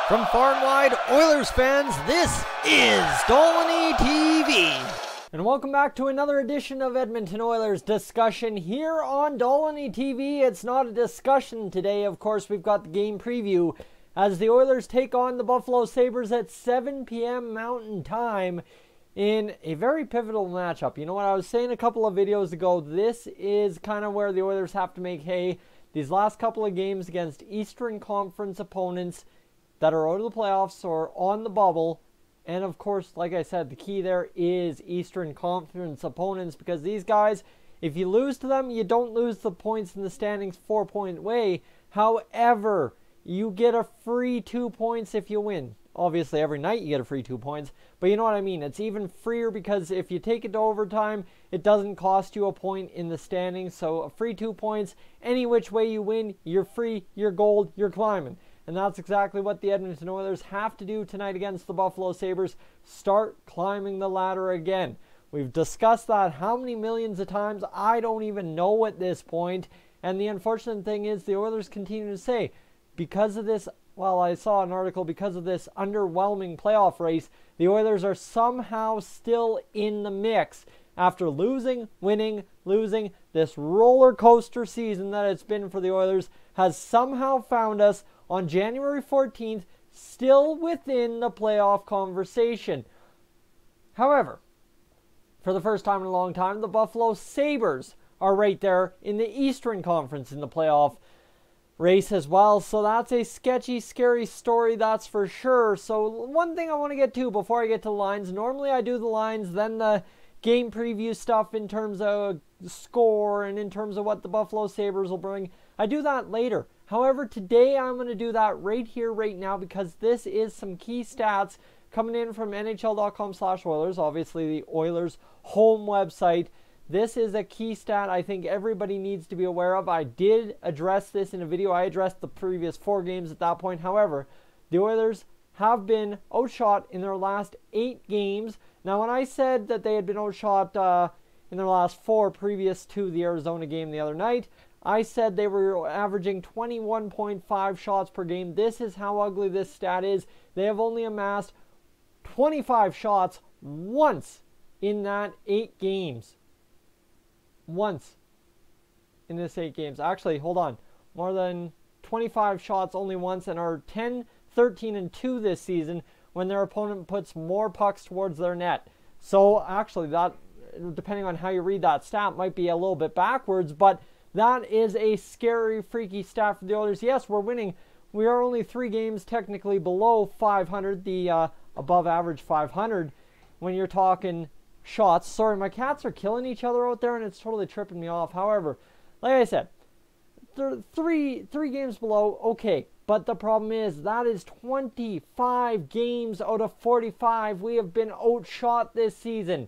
From far and wide, Oilers fans, this is Dolynny TV. And welcome back to another edition of Edmonton Oilers discussion here on Dolynny TV. It's not a discussion today. Of course, we've got the game preview as the Oilers take on the Buffalo Sabres at 7 p.m. Mountain Time in a very pivotal matchup. You know what I was saying a couple of videos ago? This is kind of where the Oilers have to make hay. These last couple of games against Eastern Conference opponents that are out of the playoffs or on the bubble. And of course, like I said, the key there is Eastern Conference opponents, because these guys, if you lose to them, you don't lose the points in the standings 4-point way. However, you get a free 2 points if you win. Obviously, every night you get a free 2 points, but you know what I mean. It's even freer because if you take it to overtime, it doesn't cost you a point in the standings. So a free 2 points, any which way you win, you're free, you're gold, you're climbing. And that's exactly what the Edmonton Oilers have to do tonight against the Buffalo Sabres. Start climbing the ladder again. We've discussed that how many millions of times, I don't even know at this point. And the unfortunate thing is the Oilers continue to say, because of this, well, I saw an article, because of this underwhelming playoff race, the Oilers are somehow still in the mix. After losing, winning, losing, this roller coaster season that it's been for the Oilers has somehow found us on January 14th, still within the playoff conversation. However, for the first time in a long time, the Buffalo Sabres are right there in the Eastern Conference in the playoff race as well. So that's a sketchy, scary story, that's for sure. So one thing I want to get to before I get to the lines, normally I do the lines, then the game preview stuff in terms of score and in terms of what the Buffalo Sabres will bring. I do that later. However, today I'm going to do that right here, right now, because this is some key stats coming in from NHL.com/Oilers, obviously the Oilers' home website. This is a key stat I think everybody needs to be aware of. I did address this in a video. I addressed the previous 4 games at that point. However, the Oilers have been outshot in their last 8 games. Now, when I said that they had been outshot in their last 4 previous to the Arizona game the other night, I said they were averaging 21.5 shots per game. This is how ugly this stat is. They have only amassed 25 shots once in that 8 games. Once in this 8 games. Actually, hold on. More than 25 shots only once, and are 10, 13, and 2 this season when their opponent puts more pucks towards their net. So actually, that, depending on how you read that stat, might be a little bit backwards, but that is a scary, freaky stat for the Oilers. Yes, we're winning. We are only 3 games technically below 500, the above average 500, when you're talking shots. Sorry, my cats are killing each other out there, and it's totally tripping me off. However, like I said, three games below, okay. But the problem is that is 25 games out of 45 we have been outshot this season.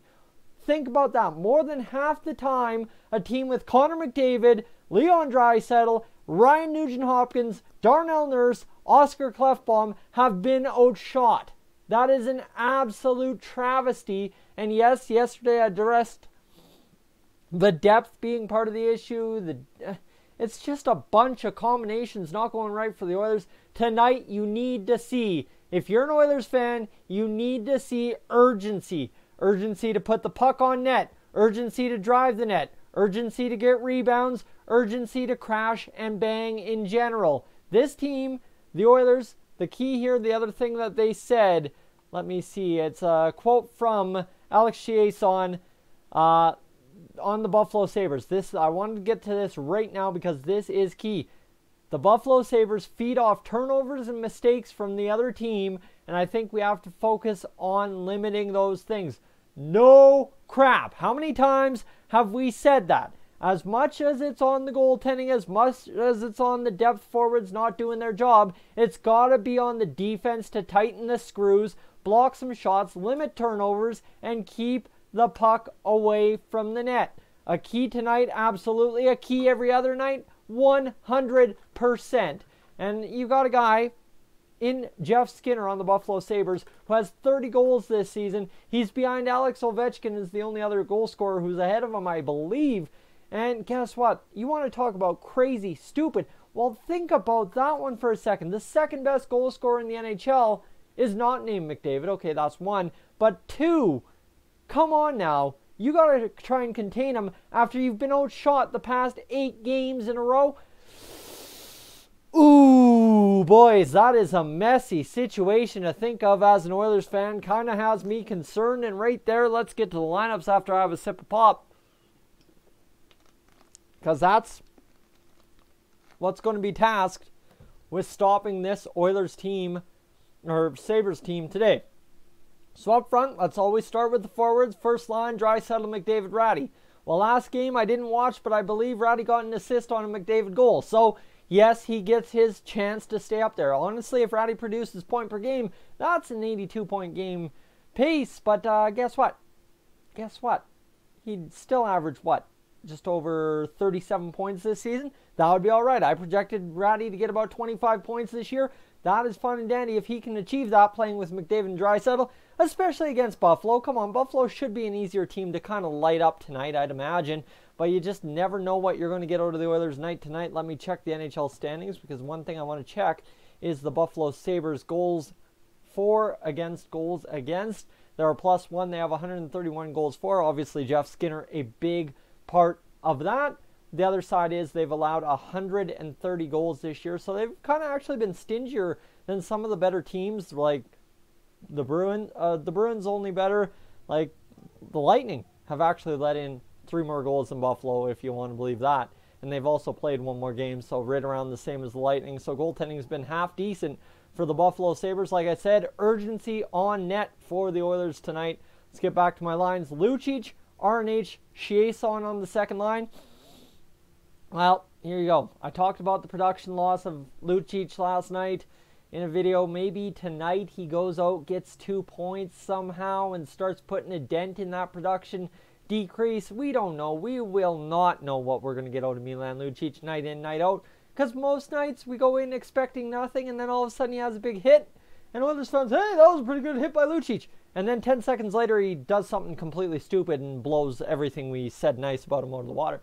Think about that. More than half the time, a team with Connor McDavid, Leon Draisaitl, Ryan Nugent-Hopkins, Darnell Nurse, Oscar Klefbom have been outshot. That is an absolute travesty. And yes, yesterday I addressed the depth being part of the issue. It's just a bunch of combinations not going right for the Oilers. Tonight, you need to see, if you're an Oilers fan, you need to see urgency. Urgency to put the puck on net. Urgency to drive the net. Urgency to get rebounds. Urgency to crash and bang in general. This team, the Oilers, the key here, the other thing that they said, let me see, it's a quote from Alex Chiasson on the Buffalo Sabres. I wanted to get to this right now because this is key. The Buffalo Sabres feed off turnovers and mistakes from the other team, and I think we have to focus on limiting those things. No crap. How many times have we said that? As much as it's on the goaltending, as much as it's on the depth forwards not doing their job, it's got to be on the defense to tighten the screws, block some shots, limit turnovers, and keep the puck away from the net. A key tonight, absolutely. A key every other night, 100%. And you got a guy in Jeff Skinner on the Buffalo Sabres, who has 30 goals this season. He's behind Alex Ovechkin as the only other goal scorer who's ahead of him, I believe. And guess what? You want to talk about crazy, stupid. Well, think about that one for a second. The second best goal scorer in the NHL is not named McDavid. Okay, that's one. But two, come on now. You got to try and contain him after you've been outshot the past 8 games in a row. Ooh, boys, that is a messy situation to think of as an Oilers fan. Kind of has me concerned. And right there, let's get to the lineups after I have a sip of pop. Because that's what's going to be tasked with stopping this Oilers team, or Sabres team today. So up front, let's always start with the forwards. First line, Draisaitl, McDavid, Ratty. Well, last game I didn't watch, but I believe Ratty got an assist on a McDavid goal. So, yes, he gets his chance to stay up there. Honestly, if Ratty produces point per game, that's an 82-point game pace. But guess what? Guess what? He'd still average, what? Just over 37 points this season? That would be all right. I projected Ratty to get about 25 points this year. That is fun and dandy if he can achieve that playing with McDavid and Draisaitl, especially against Buffalo. Come on, Buffalo should be an easier team to kind of light up tonight, I'd imagine. But you just never know what you're going to get out of the Oilers night tonight. Let me check the NHL standings, because one thing I want to check is the Buffalo Sabres goals for against goals against. They're a +1. They have 131 goals for. Obviously, Jeff Skinner, a big part of that. The other side is they've allowed 130 goals this year, so they've kind of actually been stingier than some of the better teams, like the Bruins. The Bruins only better, like the Lightning have actually let in 3 more goals than Buffalo, if you want to believe that. And they've also played 1 more game, so right around the same as the Lightning. So goaltending has been half decent for the Buffalo Sabres. Like I said, urgency on net for the Oilers tonight. Let's get back to my lines. Lucic, RNH, Chiasson on the second line. Well, here you go. I talked about the production loss of Lucic last night in a video. Maybe tonight he goes out, gets 2 points somehow, and starts putting a dent in that production decrease. We don't know. We will not know what we're going to get out of Milan Lucic night in, night out. Because most nights we go in expecting nothing, and then all of a sudden he has a big hit. And Oilers fans, hey, that was a pretty good hit by Lucic. And then 10 seconds later he does something completely stupid and blows everything we said nice about him out of the water.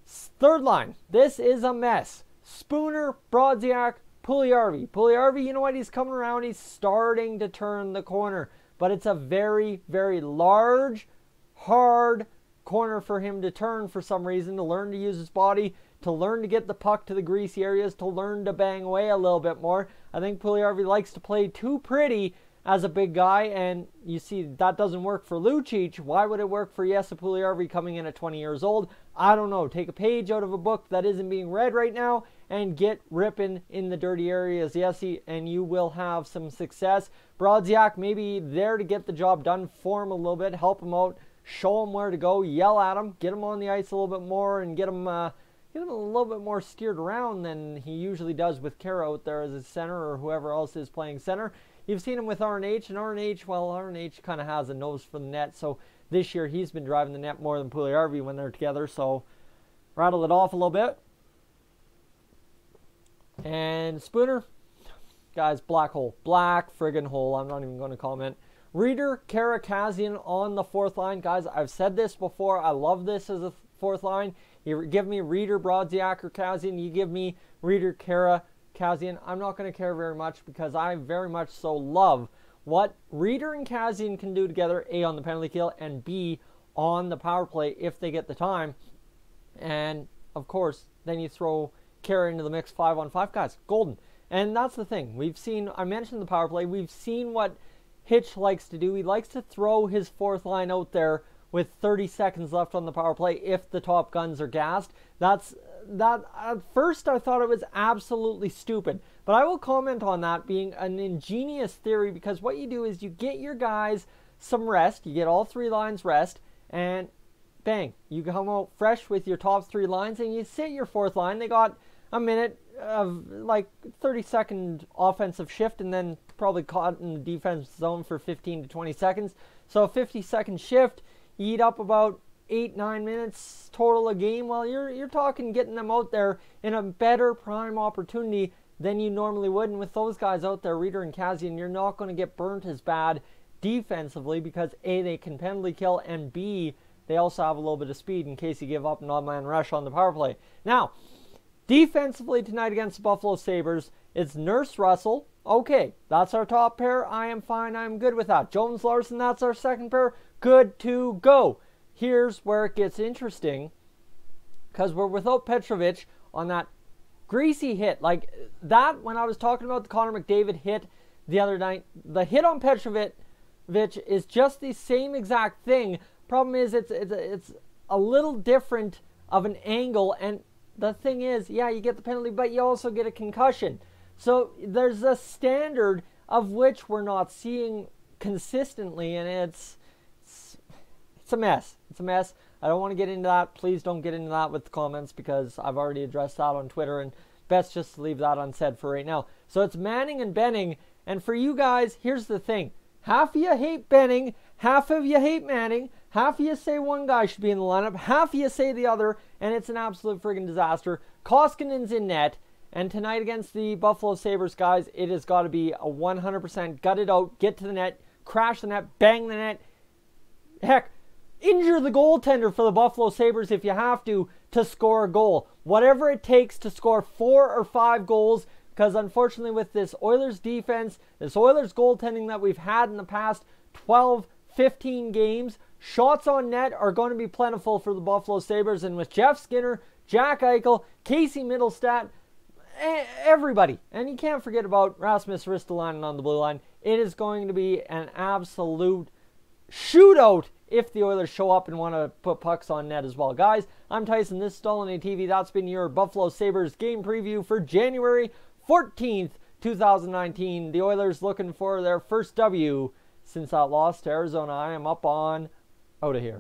Third line, this is a mess. Spooner, Brodziak, Puljujarvi. Puljujarvi, you know what? He's coming around. He's starting to turn the corner. But it's a very, very large, hard corner for him to turn for some reason, to learn to use his body, to learn to get the puck to the greasy areas, to learn to bang away a little bit more. I think Puljujarvi likes to play too pretty as a big guy, and you see that doesn't work for Lucic. Why would it work for Jesse Puljujarvi coming in at 20 years old? I don't know. Take a page out of a book that isn't being read right now and get ripping in the dirty areas, Jesse, and you will have some success. Brodziak maybe there to get the job done for him a little bit, help him out, show him where to go, yell at him, get him on the ice a little bit more, and get him a little bit more steered around than he usually does with Kara out there as his center or whoever else is playing center. You've seen him with RNH, and RNH kind of has a nose for the net, so this year he's been driving the net more than Puljujarvi when they're together, so rattle it off a little bit. And Spooner, guys, black hole. Black friggin' hole. I'm not even going to comment. Reeder, Kara, Kassian on the fourth line. Guys, I've said this before. I love this as a fourth line. You give me Reeder, Brodziak, or Kassian. You give me Reeder, Kara, Kassian. I'm not going to care very much because I very much so love what Reeder and Kassian can do together, A, on the penalty kill, and B, on the power play if they get the time. And, of course, then you throw Kara into the mix 5-on-5. Guys, golden. And that's the thing. We've seen, I mentioned the power play, we've seen what Hitch likes to do. He likes to throw his fourth line out there with 30 seconds left on the power play if the top guns are gassed. That at first I thought it was absolutely stupid, but I will comment on that being an ingenious theory, because what you do is you get your guys some rest, you get all 3 lines rest, and bang, you come out fresh with your top 3 lines, and you sit your fourth line. They got a minute of like 30-second offensive shift, and then probably caught in the defense zone for 15 to 20 seconds. So a 50-second shift, you eat up about 8-9 minutes total a game. Well, you're talking getting them out there in a better prime opportunity than you normally would. And with those guys out there, Reeder and Kassian, you're not going to get burnt as bad defensively because A, they can penalty kill, and B, they also have a little bit of speed in case you give up an odd man rush on the power play. Now, Defensively tonight against the Buffalo Sabres, it's Nurse Russell. Okay, that's our top pair. I am fine. I'm good with that. Jones Larson, that's our second pair. Good to go. Here's where it gets interesting, because we're without Petrovic on that greasy hit. Like that, when I was talking about the Connor McDavid hit the other night, the hit on Petrovic is just the same exact thing. Problem is, it's a little different of an angle, and the thing is, yeah, you get the penalty, but you also get a concussion. So there's a standard of which we're not seeing consistently, and it's a mess. It's a mess. I don't want to get into that. Please don't get into that with the comments, because I've already addressed that on Twitter, and best just to leave that unsaid for right now. So it's Manning and Benning, and for you guys, here's the thing. Half of you hate Benning, half of you hate Manning, half of you say one guy should be in the lineup, half of you say the other, and it's an absolute friggin' disaster. Koskinen's in net, and tonight against the Buffalo Sabres, guys, it has got to be a 100% gut it out, get to the net, crash the net, bang the net. Heck, injure the goaltender for the Buffalo Sabres if you have to score a goal. Whatever it takes to score 4 or 5 goals, because unfortunately with this Oilers defense, this Oilers goaltending that we've had in the past 12, 15 games, shots on net are going to be plentiful for the Buffalo Sabres. And with Jeff Skinner, Jack Eichel, Casey Middlestat, everybody, and you can't forget about Rasmus Ristolainen on the blue line, it is going to be an absolute shootout if the Oilers show up and want to put pucks on net as well. Guys, I'm Tyson. This is Dolynny TV. That's been your Buffalo Sabres game preview for January 14th, 2019. The Oilers looking for their first W since that loss to Arizona. I am up on out of here.